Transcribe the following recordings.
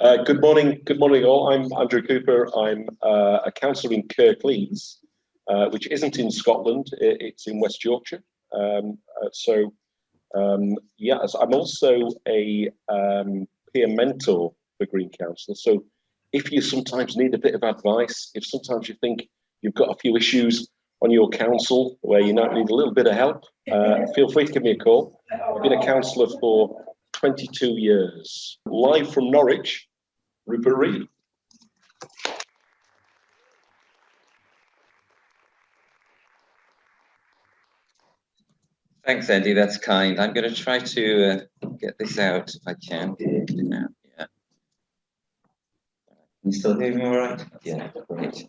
Good morning all. I'm Andrew Cooper. I'm a councillor in Kirklees, which isn't in Scotland. It's in West Yorkshire. Yes, I'm also a peer mentor for Green Council. So if you sometimes need a bit of advice, if sometimes you think you've got a few issues on your council where you might need a little bit of help, feel free to give me a call. I've been a councillor for 22 years. Live from Norwich, Rupert Read. Thanks, Andy. That's kind. I'm going to try to get this out if I can. Yeah. Can you still hear me all right? Yeah, great.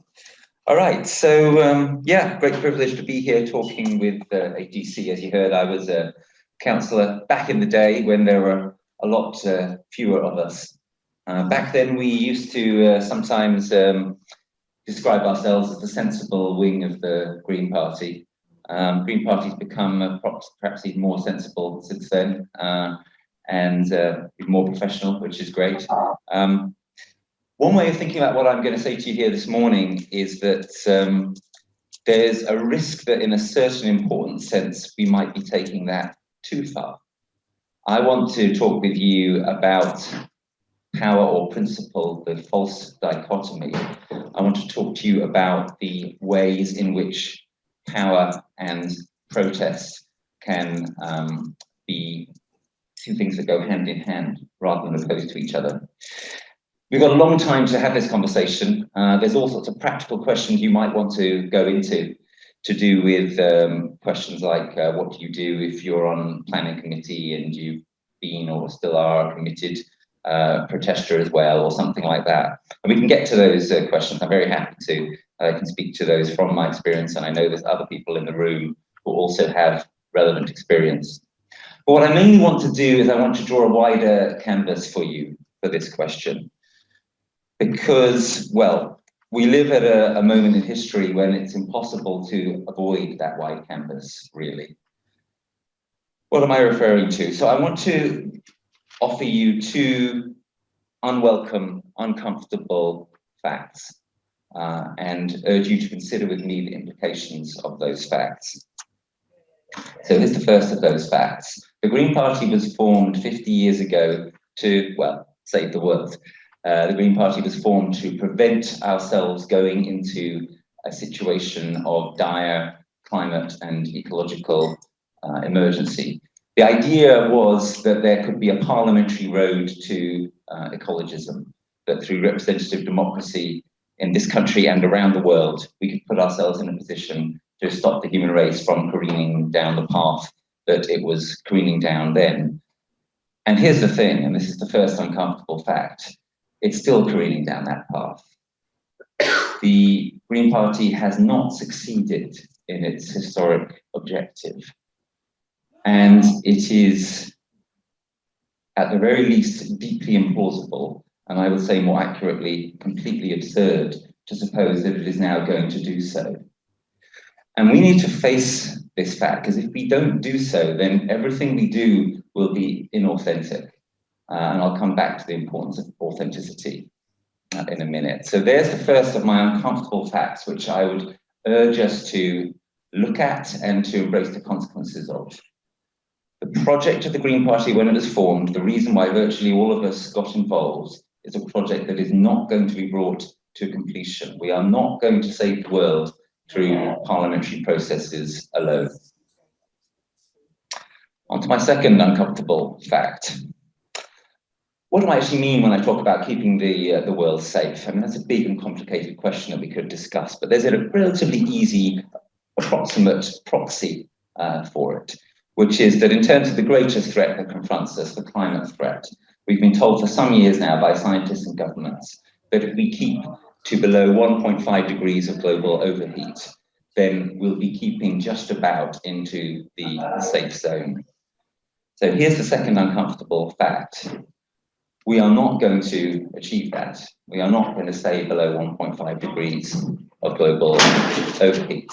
All right. So, yeah, great privilege to be here talking with AGC. As you heard, I was a councillor back in the day when there were a lot fewer of us. Back then, we used to sometimes describe ourselves as the sensible wing of the Green Party. Green Party's become perhaps even more sensible since then, and even more professional, which is great. One way of thinking about what I'm going to say to you here this morning is that there's a risk that in a certain important sense, we might be taking that too far. I want to talk with you about power or principle, the false dichotomy. I want to talk to you about the ways in which power and protest can be two things that go hand in hand rather than opposed to each other. We've got a long time to have this conversation. There's all sorts of practical questions you might want to go into to do with questions like what do you do if you're on planning committee and you've been or still are a committed protester as well, or something like that. And we can get to those questions. I'm very happy to. I can speak to those from my experience, and I know there's other people in the room who also have relevant experience. But what I mainly want to do is I want to draw a wider canvas for you for this question. Because, well, we live at a moment in history when it's impossible to avoid that wide canvas, really. What am I referring to? So I want to offer you two unwelcome, uncomfortable facts and urge you to consider with me the implications of those facts. So here's the first of those facts. The Green Party was formed 50 years ago to, well, save the world. The Green Party was formed to prevent ourselves going into a situation of dire climate and ecological emergency. The idea was that there could be a parliamentary road to ecologism, that through representative democracy in this country and around the world, we could put ourselves in a position to stop the human race from careening down the path that it was careening down then. And here's the thing, and this is the first uncomfortable fact, it's still careening down that path. The Green Party has not succeeded in its historic objective. And it is, at the very least, deeply implausible, and I would say more accurately, completely absurd to suppose that it is now going to do so. And we need to face this fact, because if we don't do so, then everything we do will be inauthentic. And I'll come back to the importance of authenticity in a minute. So there's the first of my uncomfortable facts, which I would urge us to look at and to embrace the consequences of. The project of the Green Party, when it was formed, the reason why virtually all of us got involved, is a project that is not going to be brought to completion. We are not going to save the world through parliamentary processes alone. On to my second uncomfortable fact. What do I actually mean when I talk about keeping the world safe? I mean, that's a big and complicated question that we could discuss, but there's a relatively easy, approximate proxy for it, which is that in terms of the greatest threat that confronts us, the climate threat, we've been told for some years now by scientists and governments that if we keep to below 1.5 degrees of global overheat, then we'll be keeping just about into the safe zone. So here's the second uncomfortable fact. We are not going to achieve that. We are not going to stay below 1.5 degrees of global overheat.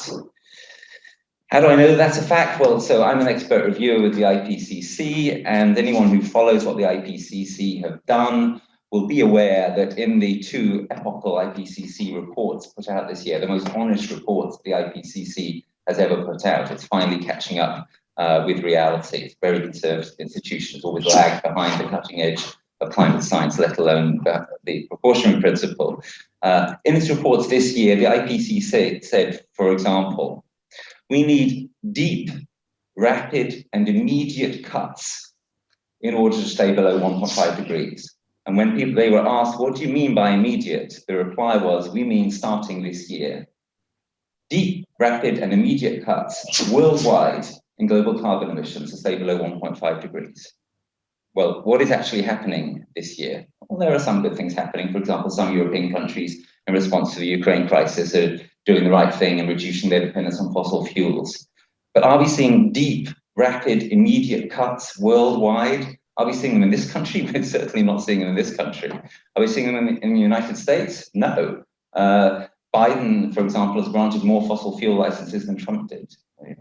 How do I know that's a fact? Well, so I'm an expert reviewer with the IPCC, and anyone who follows what the IPCC have done will be aware that in the 2 epochal IPCC reports put out this year, the most honest reports the IPCC has ever put out, it's finally catching up with reality. It's very conservative institutions, always lag behind the cutting edge of climate science, let alone the precautionary principle. In its reports this year, the IPCC said, for example, we need deep, rapid, and immediate cuts in order to stay below 1.5 degrees. And when they were asked, what do you mean by immediate? The reply was, we mean starting this year. Deep, rapid, and immediate cuts worldwide in global carbon emissions to stay below 1.5 degrees. Well, what is actually happening this year? Well, there are some good things happening. For example, some European countries, in response to the Ukraine crisis, are doing the right thing and reducing their dependence on fossil fuels. But are we seeing deep, rapid, immediate cuts worldwide? Are we seeing them in this country? We're certainly not seeing them in this country. Are we seeing them in the United States? No. Biden, for example, has granted more fossil fuel licenses than Trump did.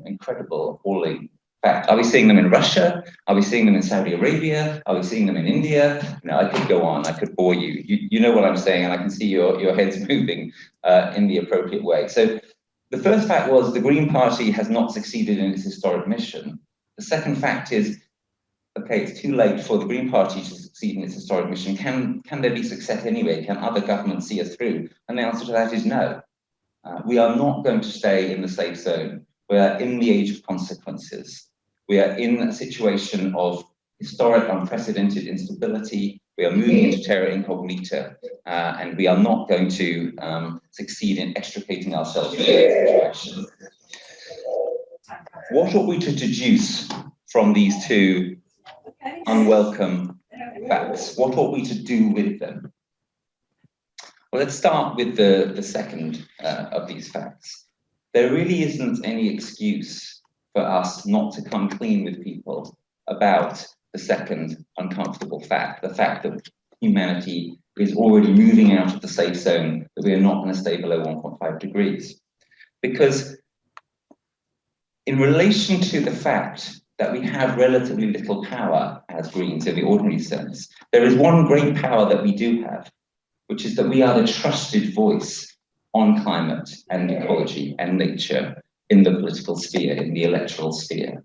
Incredible, appalling fact. Are we seeing them in Russia? Are we seeing them in Saudi Arabia? Are we seeing them in India? No, I could go on, I could bore you. You know what I'm saying, and I can see your heads moving in the appropriate way. So the first fact was the Green Party has not succeeded in its historic mission. The second fact is, okay, it's too late for the Green Party to succeed in its historic mission. Can there be success anyway? Can other governments see us through? And the answer to that is no. We are not going to stay in the safe zone. We are in the age of consequences. We are in a situation of historic, unprecedented instability. We are moving into terra incognita, and we are not going to succeed in extricating ourselves from that situation. What ought we to deduce from these 2 unwelcome facts? What ought we to do with them? Well, let's start with the second of these facts. There really isn't any excuse for us not to come clean with people about the second uncomfortable fact, the fact that humanity is already moving out of the safe zone, that we are not going to stay below 1.5 degrees. Because in relation to the fact that we have relatively little power as Greens in the ordinary sense, there is one great power that we do have, which is that we are the trusted voice on climate and ecology and nature in the political sphere, in the electoral sphere.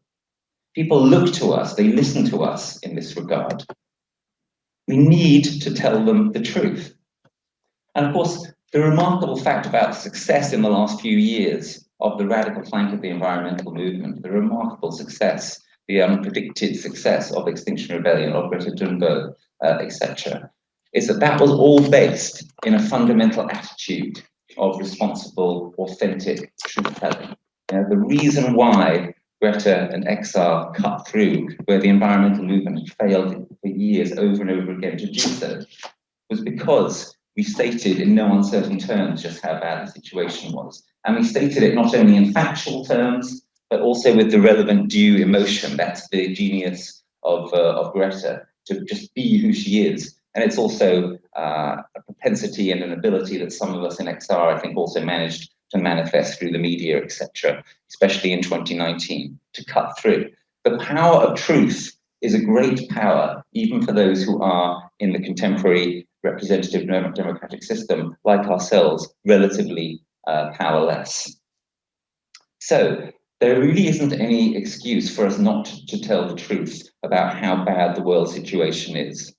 People look to us, they listen to us in this regard. We need to tell them the truth. And of course, the remarkable fact about success in the last few years of the radical flank of the environmental movement, the remarkable success, the unpredicted success of Extinction Rebellion, of Greta Thunberg, etc., is that that was all based in a fundamental attitude of responsible, authentic truth-telling. The reason why Greta and XR cut through, where the environmental movement had failed for years over and over again to do so, was because we stated in no uncertain terms just how bad the situation was. And we stated it not only in factual terms, but also with the relevant due emotion. That's the genius of Greta, to just be who she is. And it's also a propensity and an ability that some of us in XR, I think, also managed to manifest through the media, etc., especially in 2019, to cut through. The power of truth is a great power, even for those who are in the contemporary representative democratic system, like ourselves, relatively powerless. So there really isn't any excuse for us not to tell the truth about how bad the world situation is.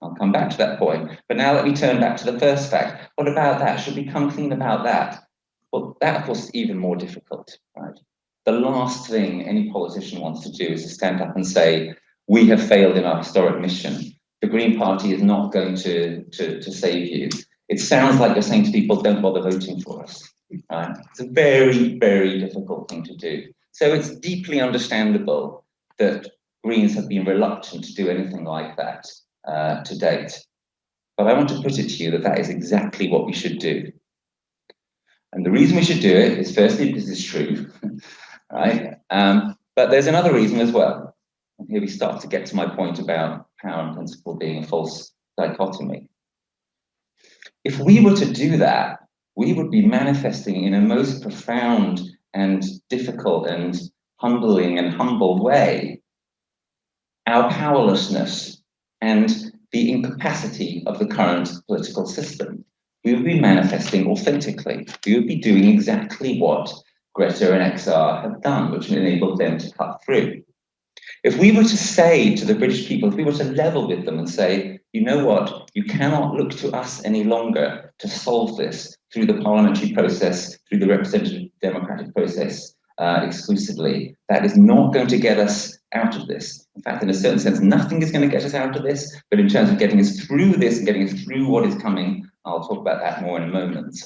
I'll come back to that point. But now let me turn back to the first fact. What about that? Should we come clean about that? Well, that, of course, is even more difficult, right? The last thing any politician wants to do is to stand up and say, we have failed in our historic mission. The Green Party is not going to save you. It sounds like you're saying to people, don't bother voting for us. Right? It's a very, very difficult thing to do. So it's deeply understandable that Greens have been reluctant to do anything like that to date. But I want to put it to you that that is exactly what we should do. And the reason we should do it is firstly because it's true, right? But there's another reason as well. And here we start to get to my point about power and principle being a false dichotomy. If we were to do that, we would be manifesting in a most profound and difficult and humbling and humble way our powerlessness and the incapacity of the current political system. We would be manifesting authentically. We would be doing exactly what Greta and XR have done, which enabled them to cut through. If we were to say to the British people, if we were to level with them and say, you know what, you cannot look to us any longer to solve this through the parliamentary process, through the representative democratic process exclusively, that is not going to get us out of this. In fact, in a certain sense, nothing is going to get us out of this, but in terms of getting us through this and getting us through what is coming, I'll talk about that more in a moment.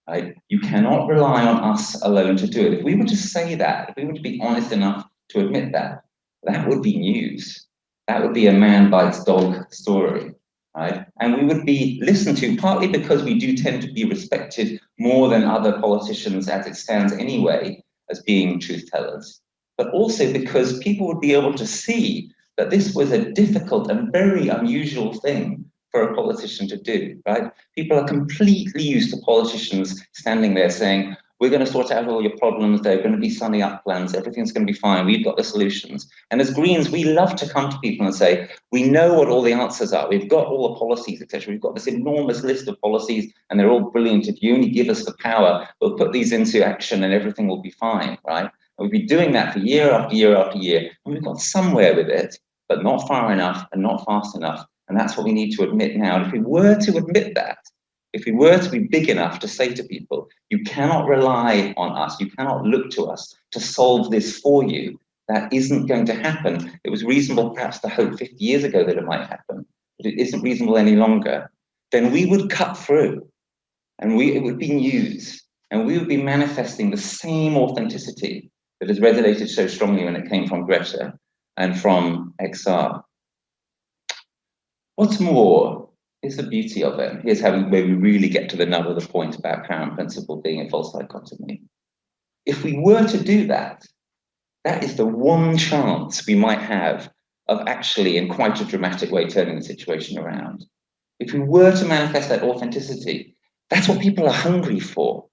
Right? You cannot rely on us alone to do it. If we were to say that, if we were to be honest enough to admit that, that would be news. That would be a man bites dog story, right? And we would be listened to, partly because we do tend to be respected more than other politicians as it stands anyway, as being truth tellers, but also because people would be able to see that this was a difficult and very unusual thing for a politician to do, right? People are completely used to politicians standing there saying, we're going to sort out all your problems, there are going to be sunny uplands, everything's going to be fine, we've got the solutions. And as Greens, we love to come to people and say, we know what all the answers are, we've got all the policies, etc. We've got this enormous list of policies and they're all brilliant. If you only give us the power, we'll put these into action and everything will be fine, right? And we've been doing that for year after year after year, and we've got somewhere with it, but not far enough and not fast enough. And that's what we need to admit now. And if we were to admit that, if we were to be big enough to say to people, you cannot rely on us, you cannot look to us to solve this for you, that isn't going to happen. It was reasonable perhaps to hope 50 years ago that it might happen, but it isn't reasonable any longer. Then we would cut through and it would be news and we would be manifesting the same authenticity that has resonated so strongly when it came from Greta and from XR. What's more, is the beauty of it. Here's where we really get to the nub of the point about power and principle being a false dichotomy. If we were to do that, that is the one chance we might have of actually, in quite a dramatic way, turning the situation around. If we were to manifest that authenticity, that's what people are hungry for.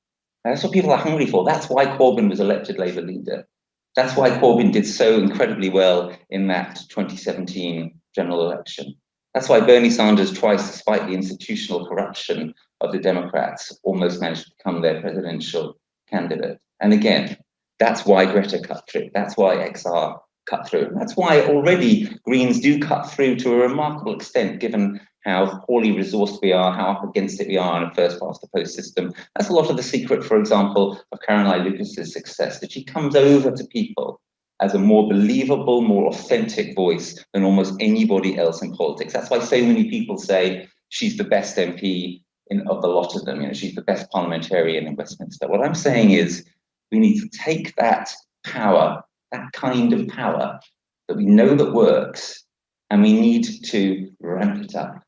That's what people are hungry for. That's why Corbyn was elected Labour leader. That's why Corbyn did so incredibly well in that 2017 general election. That's why Bernie Sanders twice, despite the institutional corruption of the Democrats, almost managed to become their presidential candidate. And again, that's why Greta cut through. That's why XR cut through. And that's why already Greens do cut through to a remarkable extent, given how poorly resourced we are, how up against it we are in a first past the post system. That's a lot of the secret, for example, of Caroline Lucas's success, that she comes over to people as a more believable, more authentic voice than almost anybody else in politics. That's why so many people say she's the best MP of the lot of them. You know, she's the best parliamentarian in Westminster. What I'm saying is we need to take that power, that kind of power that we know that works, and we need to ramp it up.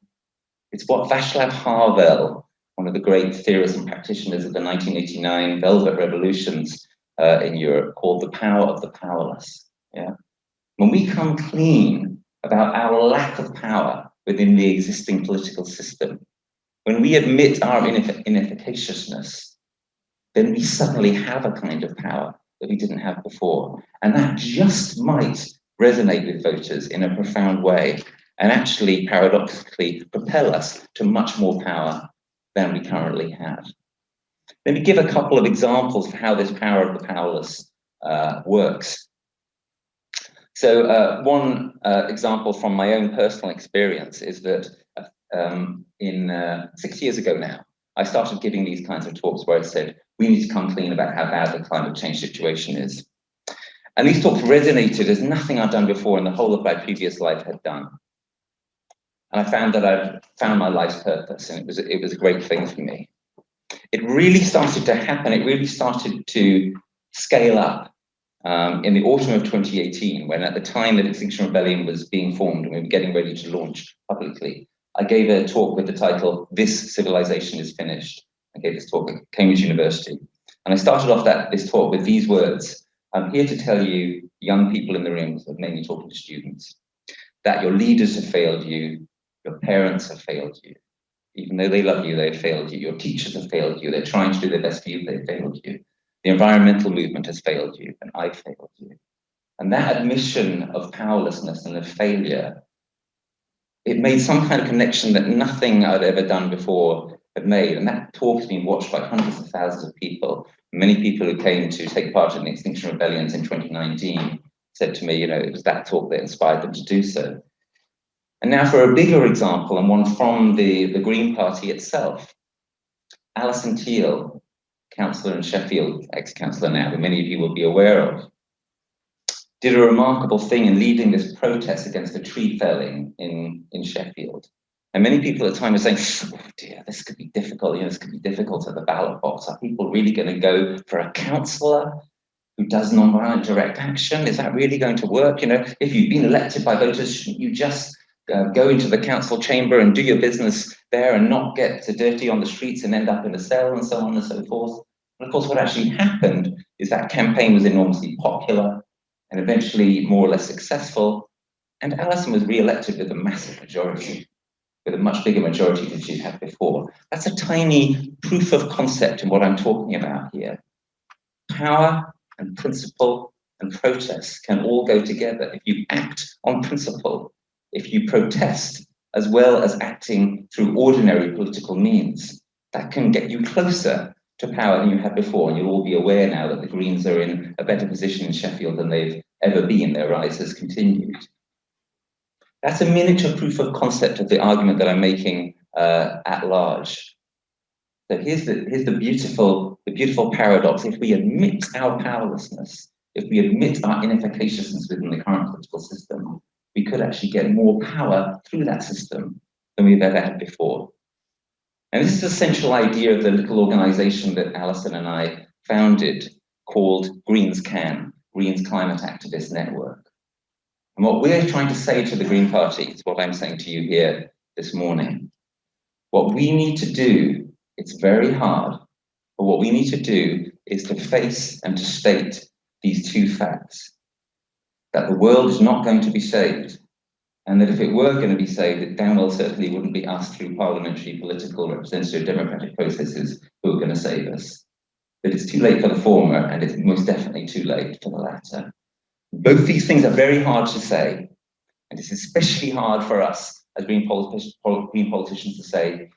It's what Václav Havel, one of the great theorists and practitioners of the 1989 Velvet Revolutions, in Europe, called the power of the powerless. Yeah, when we come clean about our lack of power within the existing political system, when we admit our inefficaciousness, then we suddenly have a kind of power that we didn't have before, and that just might resonate with voters in a profound way, and actually, paradoxically, propel us to much more power than we currently have. Let me give a couple of examples for how this power of the powerless works. So one example from my own personal experience is that 6 years ago now, I started giving these kinds of talks where I said, we need to come clean about how bad the climate change situation is. And these talks resonated as nothing I'd done before in the whole of my previous life had done. And I found that I'd found my life's purpose, and it was a great thing for me. It really started to happen. It really started to scale up in the autumn of 2018, when at the time that Extinction Rebellion was being formed and we were getting ready to launch publicly, I gave a talk with the title, This Civilization is Finished. I gave this talk at Cambridge University. And I started off this talk with these words. I'm here to tell you, young people in the room, mainly talking to students, that your leaders have failed you, your parents have failed you. Even though they love you, they've failed you. Your teachers have failed you. They're trying to do their best for you, they've failed you. The environmental movement has failed you, and I failed you. And that admission of powerlessness and of failure it made some kind of connection that nothing I'd ever done before had made. And that talk has been watched by hundreds of thousands of people. Many people who came to take part in the Extinction Rebellions in 2019 said to me, you know, it was that talk that inspired them to do so. And now for a bigger example, and one from the Green Party itself. Alison Teal, councillor in Sheffield, ex-councillor now, who many of you will be aware of, did a remarkable thing in leading this protest against the tree felling in Sheffield. And many people at the time were saying, oh dear, this could be difficult, you know, this could be difficult at the ballot box. Are people really going to go for a councillor who does non-violent direct action? Is that really going to work? You know, if you've been elected by voters, shouldn't you just go into the council chamber and do your business there and not get dirty on the streets and end up in a cell and so on and so forth? And of course, what actually happened is that campaign was enormously popular and eventually more or less successful. And Alison was re-elected with a massive majority, with a much bigger majority than she'd had before. That's a tiny proof of concept in what I'm talking about here. Power and principle and protest can all go together. If you act on principle, if you protest, as well as acting through ordinary political means, that can get you closer to power than you had before. And you'll all be aware now that the Greens are in a better position in Sheffield than they've ever been. Their rise has continued. That's a miniature proof of concept of the argument that I'm making at large. So here's the beautiful paradox. If we admit our powerlessness, if we admit our inefficaciousness within the current political system, we could actually get more power through that system than we've ever had before. And this is the central idea of the little organization that Alison and I founded called Greens Can, Greens Climate Activist Network. And what we're trying to say to the Green Party is what I'm saying to you here this morning. What we need to do, it's very hard, but what we need to do is to face and to state these two facts. That the world is not going to be saved, and that if it were going to be saved, it damn well certainly wouldn't be us through parliamentary, political, representative, democratic processes who are going to save us. That it's too late for the former, and it's most definitely too late for the latter. Both these things are very hard to say, and it's especially hard for us as Green politicians to say,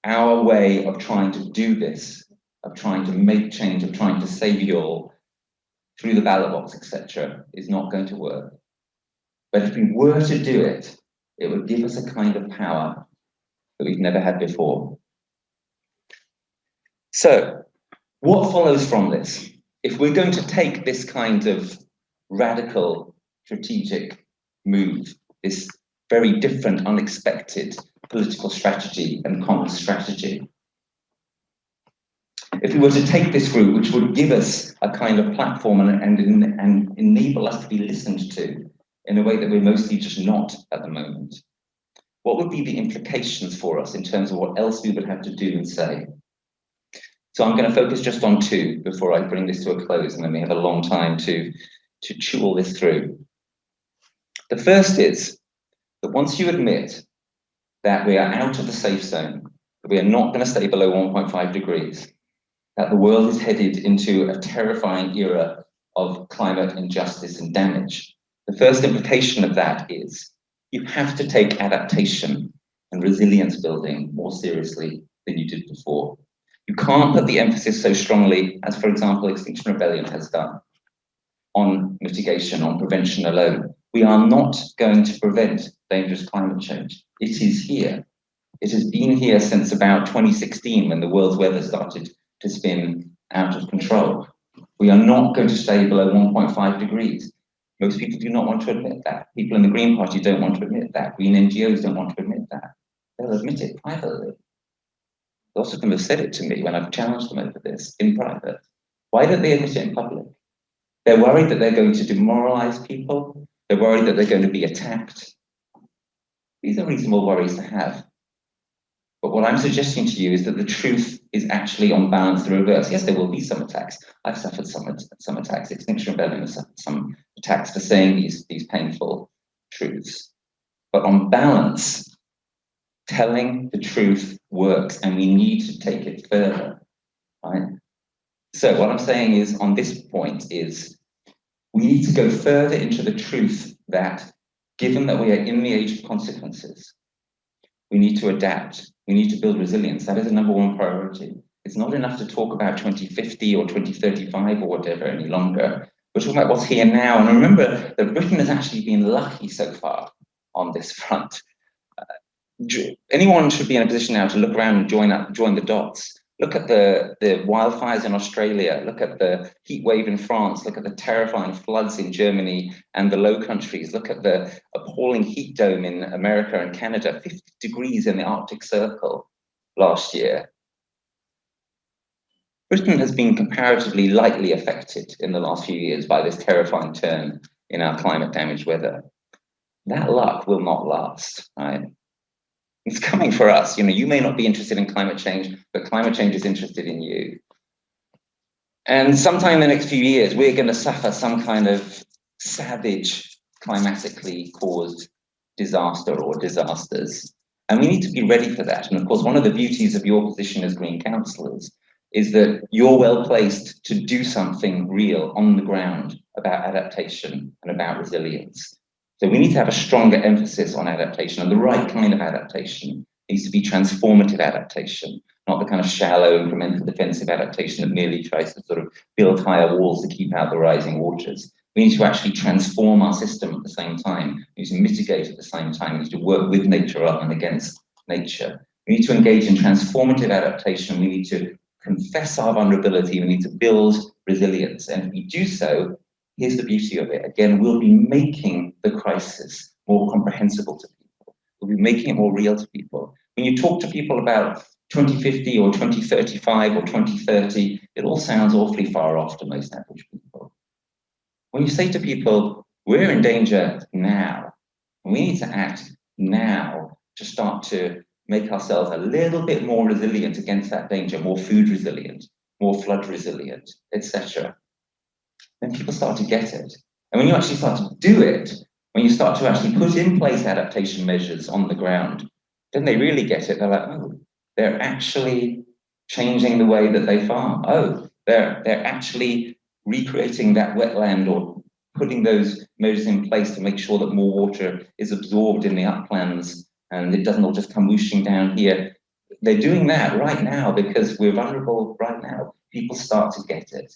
our way of trying to do this, of trying to make change, of trying to save you all through the ballot box, etc., is not going to work. But if we were to do it, it would give us a kind of power that we've never had before. So, what follows from this? If we're going to take this kind of radical strategic move, this very different, unexpected political strategy and common strategy, if we were to take this route, which would give us a kind of platform and enable us to be listened to in a way that we're mostly just not at the moment, what would be the implications for us in terms of what else we would have to do and say? So I'm going to focus just on two before I bring this to a close, and then we have a long time to chew all this through. The first is that once you admit that we are out of the safe zone, that we are not going to stay below 1.5 degrees, that the world is headed into a terrifying era of climate injustice and damage, the first implication of that is you have to take adaptation and resilience building more seriously than you did before. You can't put the emphasis so strongly as, for example, Extinction Rebellion has done on mitigation, on prevention alone. We are not going to prevent dangerous climate change. It is here. It has been here since about 2016 when the world's weather started to spin out of control. We are not going to stay below 1.5 degrees. Most people do not want to admit that. People in the Green Party don't want to admit that. Green NGOs don't want to admit that. They'll admit it privately. Lots of them have said it to me when I've challenged them over this in private. Why don't they admit it in public? They're worried that they're going to demoralize people. They're worried that they're going to be attacked. These are reasonable worries to have. But what I'm suggesting to you is that the truth is actually on balance the reverse. Yes, there will be some attacks. I've suffered some attacks. Extinction Rebellion has suffered some attacks for saying these painful truths. But on balance, telling the truth works, and we need to take it further. Right? So what I'm saying is, on this point, is we need to go further into the truth that given that we are in the age of consequences, we need to adapt. We need to build resilience. That is the #1 priority. It's not enough to talk about 2050 or 2035 or whatever any longer. We're talking about what's here now. And remember that Britain has actually been lucky so far on this front. Anyone should be in a position now to look around and join the dots. Look at the wildfires in Australia, look at the heat wave in France, look at the terrifying floods in Germany and the Low Countries, look at the appalling heat dome in America and Canada, 50 degrees in the Arctic Circle last year. Britain has been comparatively lightly affected in the last few years by this terrifying turn in our climate damaged weather. That luck will not last, right? It's coming for us. You may not be interested in climate change, but climate change is interested in you. And sometime in the next few years, we're going to suffer some kind of savage climatically caused disaster or disasters. And we need to be ready for that. And of course, one of the beauties of your position as Green Councillors is that you're well placed to do something real on the ground about adaptation and about resilience. So we need to have a stronger emphasis on adaptation, and the right kind of adaptation needs to be transformative adaptation, not the kind of shallow, incremental defensive adaptation that merely tries to sort of build higher walls to keep out the rising waters. We need to actually transform our system at the same time. We need to mitigate at the same time. We need to work with nature rather than against nature. We need to engage in transformative adaptation. We need to confess our vulnerability. We need to build resilience. And if we do so, here's the beauty of it. Again, we'll be making the crisis more comprehensible to people. We'll be making it more real to people. When you talk to people about 2050 or 2035 or 2030, it all sounds awfully far off to most average people. When you say to people, we're in danger now, and we need to act now to start to make ourselves a little bit more resilient against that danger, more food resilient, more flood resilient, etc., then people start to get it. And when you actually start to do it, when you start to actually put in place adaptation measures on the ground, then they really get it. They're like, oh, they're actually changing the way that they farm. Oh, they're actually recreating that wetland or putting those measures in place to make sure that more water is absorbed in the uplands and it doesn't all just come whooshing down here. They're doing that right now because we're vulnerable right now. People start to get it.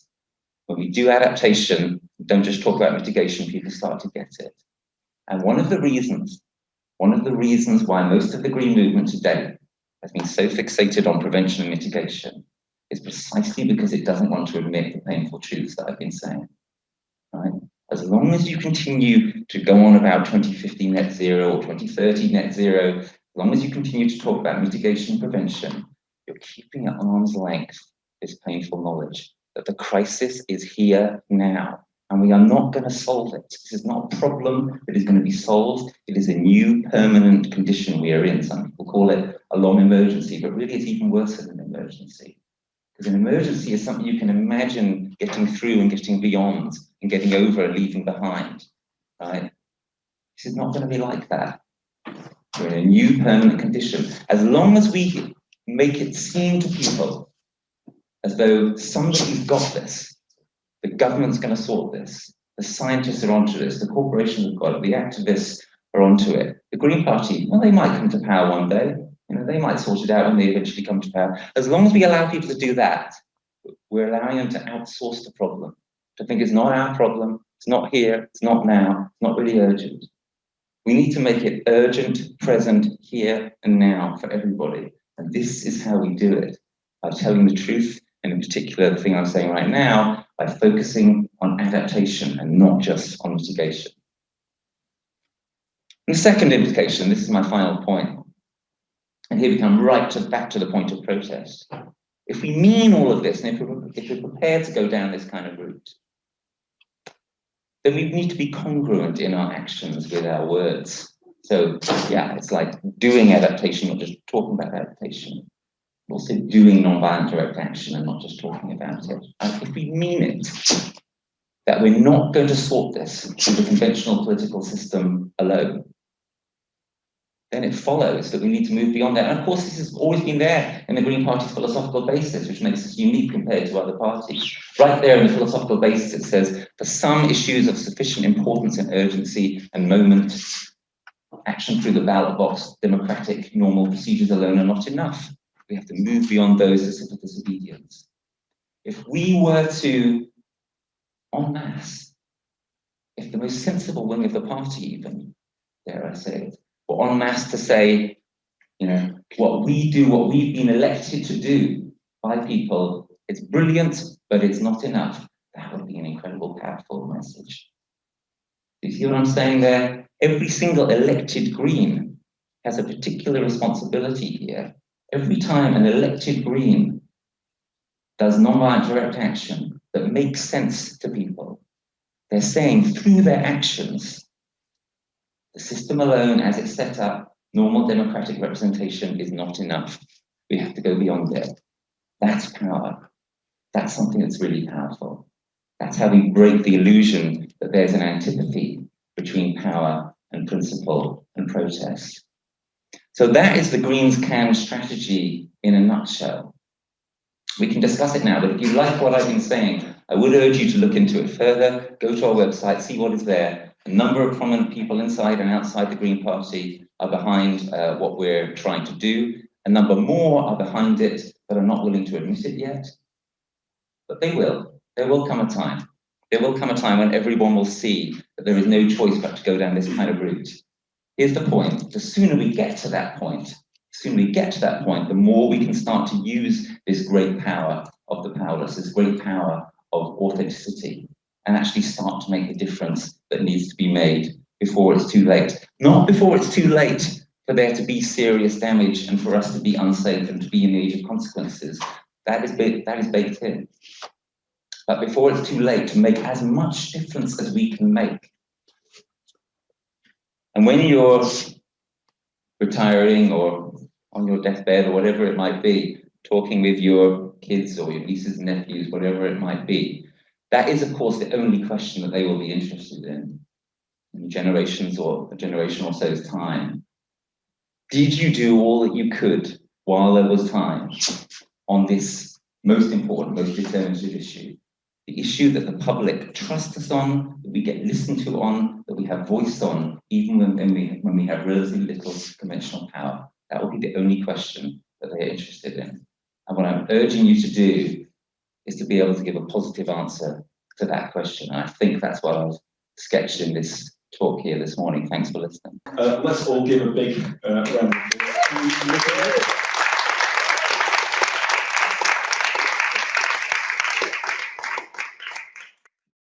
When we do adaptation, don't just talk about mitigation, people start to get it. And one of the reasons why most of the green movement today has been so fixated on prevention and mitigation is precisely because it doesn't want to admit the painful truths that I've been saying. Right? As long as you continue to go on about 2050 net zero or 2030 net zero, as long as you continue to talk about mitigation and prevention, you're keeping at arm's length this painful knowledge that the crisis is here now, and we are not going to solve it. This is not a problem that is going to be solved. It is a new permanent condition we are in. Some people call it a long emergency, but really it's even worse than an emergency. Because an emergency is something you can imagine getting through and getting beyond and getting over and leaving behind, right? This is not going to be like that. We're in a new permanent condition. As long as we make it seem to people as though somebody's got this, the government's going to sort this, the scientists are onto this, the corporations have got it, the activists are onto it. The Green Party, well, they might come to power one day. They might sort it out when they eventually come to power. As long as we allow people to do that, we're allowing them to outsource the problem, to think it's not our problem, it's not here, it's not now, it's not really urgent. We need to make it urgent, present, here and now for everybody. And this is how we do it, by telling the truth, and in particular, the thing I'm saying right now, by focusing on adaptation and not just on mitigation. And the second implication, this is my final point, and here we come back to the point of protest. If we mean all of this, and if we're prepared to go down this kind of route, then we need to be congruent in our actions with our words. So yeah, it's like doing adaptation, not just talking about adaptation. Also doing non-violent direct action and not just talking about it. And if we mean it, that we're not going to sort this through the conventional political system alone, then it follows that we need to move beyond that. And of course, this has always been there in the Green Party's philosophical basis, which makes us unique compared to other parties. Right there in the philosophical basis, it says, for some issues of sufficient importance and urgency and moment, action through the ballot box, democratic, normal procedures alone are not enough. We have to move beyond those to civil disobedience. If we were to, en masse, if the most sensible wing of the party even, dare I say it, were en masse to say, you know, what we do, what we've been elected to do by people, it's brilliant, but it's not enough. That would be an incredible, powerful message. Do you see what I'm saying there? Every single elected Green has a particular responsibility here. Every time an elected Green does nonviolent direct action that makes sense to people, they're saying through their actions, the system alone as it's set up, normal democratic representation is not enough. We have to go beyond it. That's power. That's something that's really powerful. That's how we break the illusion that there's an antipathy between power and principle and protest. So that is the Greens can strategy in a nutshell. We can discuss it now, but if you like what I've been saying, I would urge you to look into it further, go to our website, see what is there. A number of prominent people inside and outside the Green Party are behind what we're trying to do. A number more are behind it, but are not willing to admit it yet. But they will. There will come a time. There will come a time when everyone will see that there is no choice but to go down this kind of route. Here's the point. The sooner we get to that point, the more we can start to use this great power of the powerless, this great power of authenticity, and actually start to make the difference that needs to be made before it's too late. Not before it's too late for there to be serious damage and for us to be unsafe and to be in the age of consequences. That is baked in. But before it's too late to make as much difference as we can make. And when you're retiring or on your deathbed or whatever it might be, talking with your kids or your nieces and nephews, whatever it might be, that is, of course, the only question that they will be interested in generations or a generation or so's time. Did you do all that you could while there was time on this most important, most determinative issue? The issue that the public trust us on, that we get listened to on, that we have voice on, even when we have relatively little conventional power. That will be the only question that they're interested in. And what I'm urging you to do is to be able to give a positive answer to that question. And I think that's what I've sketched in this talk here this morning. Thanks for listening. Let's all give a big round of applause.